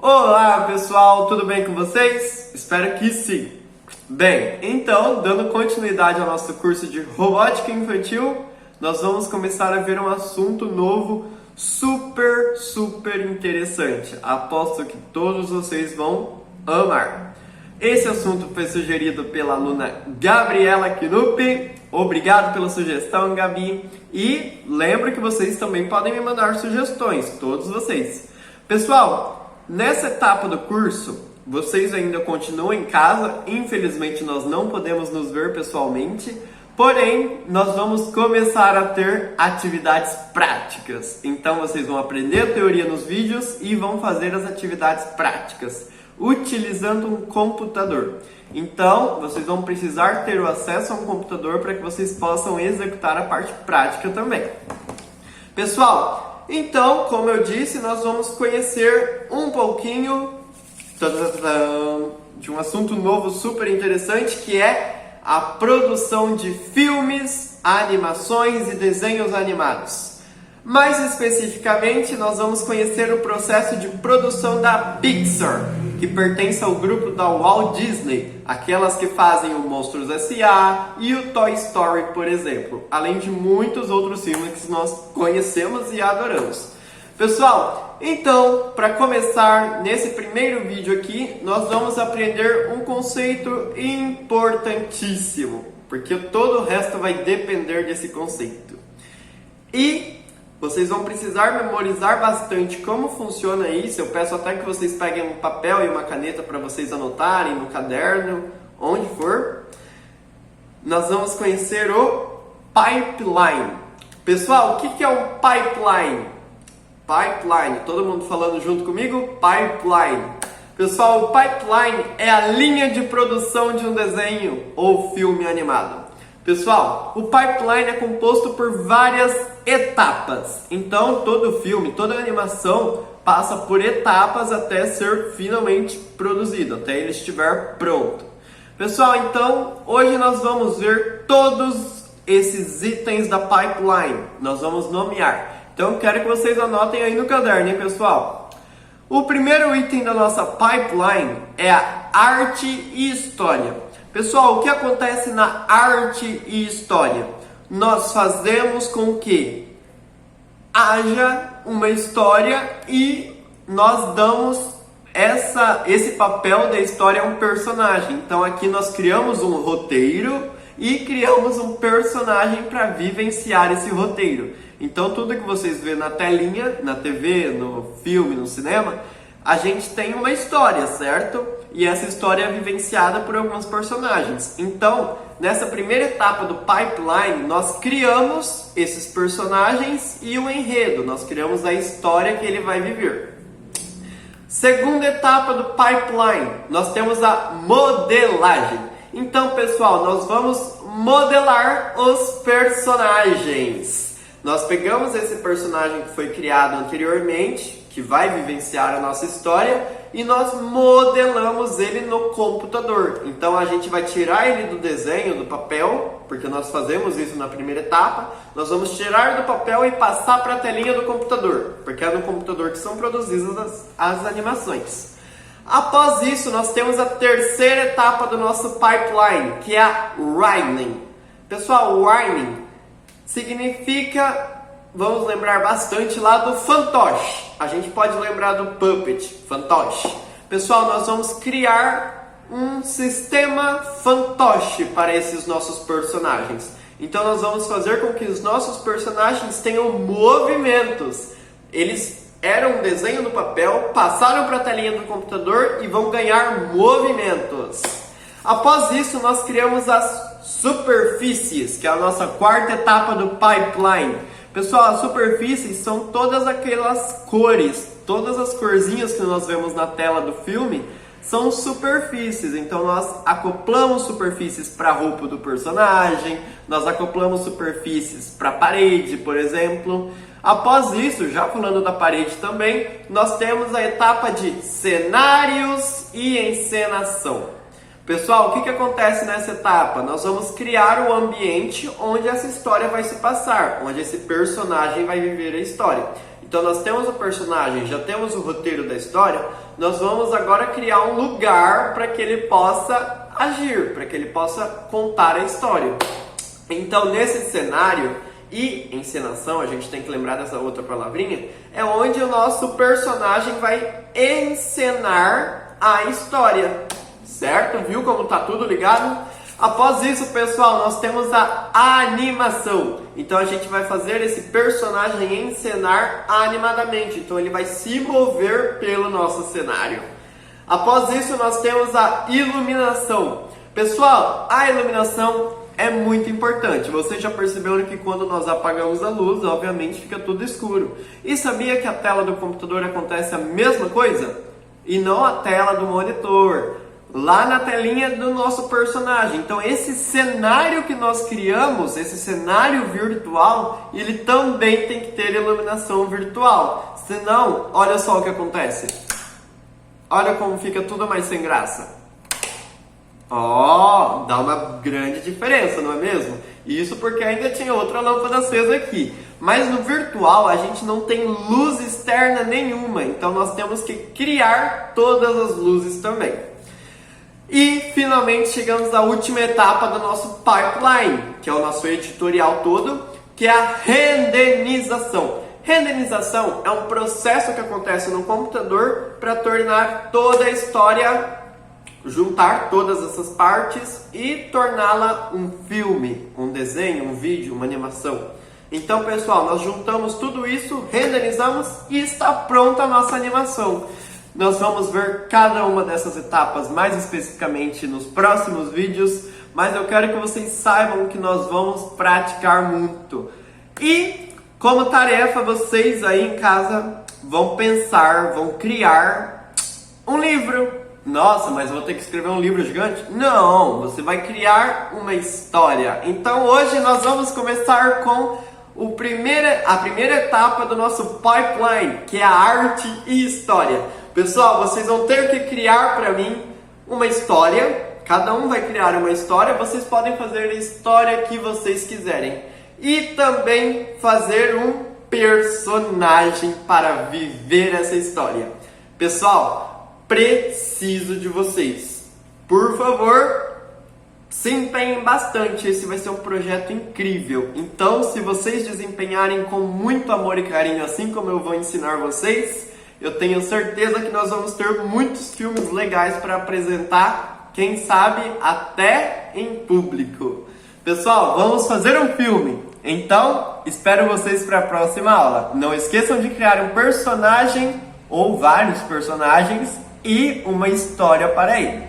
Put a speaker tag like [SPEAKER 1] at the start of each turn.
[SPEAKER 1] Olá pessoal, tudo bem com vocês? Espero que sim! Bem, então, dando continuidade ao nosso curso de Robótica Infantil, nós vamos começar a ver um assunto novo super interessante. Aposto que todos vocês vão amar. Esse assunto foi sugerido pela aluna Gabriela Knupp. Obrigado pela sugestão, Gabi. E lembro que vocês também podem me mandar sugestões, todos vocês. Pessoal, nessa etapa do curso, vocês ainda continuam em casa. Infelizmente, nós não podemos nos ver pessoalmente. Porém, nós vamos começar a ter atividades práticas. Então, vocês vão aprender a teoria nos vídeos e vão fazer as atividades práticas utilizando um computador. Então, vocês vão precisar ter o acesso a um computador para que vocês possam executar a parte prática também. Pessoal, então, como eu disse, nós vamos conhecer um pouquinho de um assunto novo super interessante, que é a produção de filmes, animações e desenhos animados. Mais especificamente, nós vamos conhecer o processo de produção da Pixar, que pertence ao grupo da Walt Disney, aquelas que fazem o Monstros S.A. e o Toy Story, por exemplo, além de muitos outros filmes que nós conhecemos e adoramos. Pessoal, então, para começar, nesse primeiro vídeo aqui, nós vamos aprender um conceito importantíssimo, porque todo o resto vai depender desse conceito. E vocês vão precisar memorizar bastante como funciona isso. Eu peço até que vocês peguem um papel e uma caneta para vocês anotarem no caderno, onde for. Nós vamos conhecer o pipeline. Pessoal, o que é um pipeline? Pipeline, todo mundo falando junto comigo? Pipeline. Pessoal, o pipeline é a linha de produção de um desenho ou filme animado. Pessoal, o pipeline é composto por várias etapas. Então, todo filme, toda animação passa por etapas até ser finalmente produzido, até ele estiver pronto. Pessoal, então, hoje nós vamos ver todos esses itens da pipeline. Nós vamos nomear. Então, quero que vocês anotem aí no caderno, hein, pessoal? O primeiro item da nossa pipeline é a arte e história. Pessoal, o que acontece na arte e história? Nós fazemos com que haja uma história e nós damos esse papel da história a um personagem. Então aqui nós criamos um roteiro e criamos um personagem para vivenciar esse roteiro. Então tudo que vocês vê na telinha, na TV, no filme, no cinema, a gente tem uma história, certo? E essa história é vivenciada por alguns personagens. Então, nessa primeira etapa do pipeline, nós criamos esses personagens e o enredo. Nós criamos a história que ele vai viver. Segunda etapa do pipeline, nós temos a modelagem. Então, pessoal, nós vamos modelar os personagens. Nós pegamos esse personagem que foi criado anteriormente, que vai vivenciar a nossa história, e nós modelamos ele no computador. Então a gente vai tirar ele do desenho, do papel, porque nós fazemos isso na primeira etapa. Nós vamos tirar do papel e passar para a telinha do computador, porque é no computador que são produzidas as animações. Após isso, nós temos a terceira etapa do nosso pipeline, que é a writing. Pessoal, writing significa, vamos lembrar bastante lá do fantoche. A gente pode lembrar do puppet, fantoche. Pessoal, nós vamos criar um sistema fantoche para esses nossos personagens. Então nós vamos fazer com que os nossos personagens tenham movimentos. Eles eram um desenho no papel, passaram para a telinha do computador e vão ganhar movimentos. Após isso, nós criamos as superfícies, que é a nossa quarta etapa do pipeline. Pessoal, as superfícies são todas aquelas cores, todas as corzinhas que nós vemos na tela do filme são superfícies. Então nós acoplamos superfícies para a roupa do personagem, nós acoplamos superfícies para a parede, por exemplo. Após isso, já falando da parede também, nós temos a etapa de cenários e encenação. Pessoal, o que acontece nessa etapa? Nós vamos criar o ambiente onde essa história vai se passar, onde esse personagem vai viver a história. Então nós temos o personagem, já temos o roteiro da história, nós vamos agora criar um lugar para que ele possa agir, para que ele possa contar a história. Então nesse cenário e encenação, a gente tem que lembrar dessa outra palavrinha, é onde o nosso personagem vai encenar a história, certo? Viu como tá tudo ligado? Após isso, pessoal, nós temos a animação. Então a gente vai fazer esse personagem encenar animadamente. Então ele vai se mover pelo nosso cenário. Após isso, nós temos a iluminação. Pessoal, a iluminação é muito importante. Você já percebeu que quando nós apagamos a luz, obviamente fica tudo escuro. E sabia que a tela do computador acontece a mesma coisa? E não a tela do monitor. Lá na telinha do nosso personagem. Então esse cenário que nós criamos, esse cenário virtual, ele também tem que ter iluminação virtual. Senão, olha só o que acontece. Olha como fica tudo mais sem graça. Ó, dá uma grande diferença, não é mesmo? Isso porque ainda tinha outra lâmpada acesa aqui. Mas no virtual a gente não tem luz externa nenhuma. Então nós temos que criar todas as luzes também. E finalmente chegamos à última etapa do nosso pipeline, que é o nosso editorial todo, que é a renderização. Renderização é um processo que acontece no computador para tornar toda a história, juntar todas essas partes e torná-la um filme, um desenho, um vídeo, uma animação. Então, pessoal, nós juntamos tudo isso, renderizamos e está pronta a nossa animação. Nós vamos ver cada uma dessas etapas mais especificamente nos próximos vídeos, mas eu quero que vocês saibam que nós vamos praticar muito. E como tarefa, vocês aí em casa vão pensar, vão criar um livro. Nossa, mas eu vou ter que escrever um livro gigante? Não, você vai criar uma história. Então hoje nós vamos começar com a primeira etapa do nosso pipeline, que é a arte e história. Pessoal, vocês vão ter que criar para mim uma história. Cada um vai criar uma história. Vocês podem fazer a história que vocês quiserem. E também fazer um personagem para viver essa história. Pessoal, preciso de vocês. Por favor, se empenhem bastante. Esse vai ser um projeto incrível. Então, se vocês desempenharem com muito amor e carinho, assim como eu vou ensinar vocês, eu tenho certeza que nós vamos ter muitos filmes legais para apresentar, quem sabe até em público. Pessoal, vamos fazer um filme. Então, espero vocês para a próxima aula. Não esqueçam de criar um personagem ou vários personagens e uma história para ele.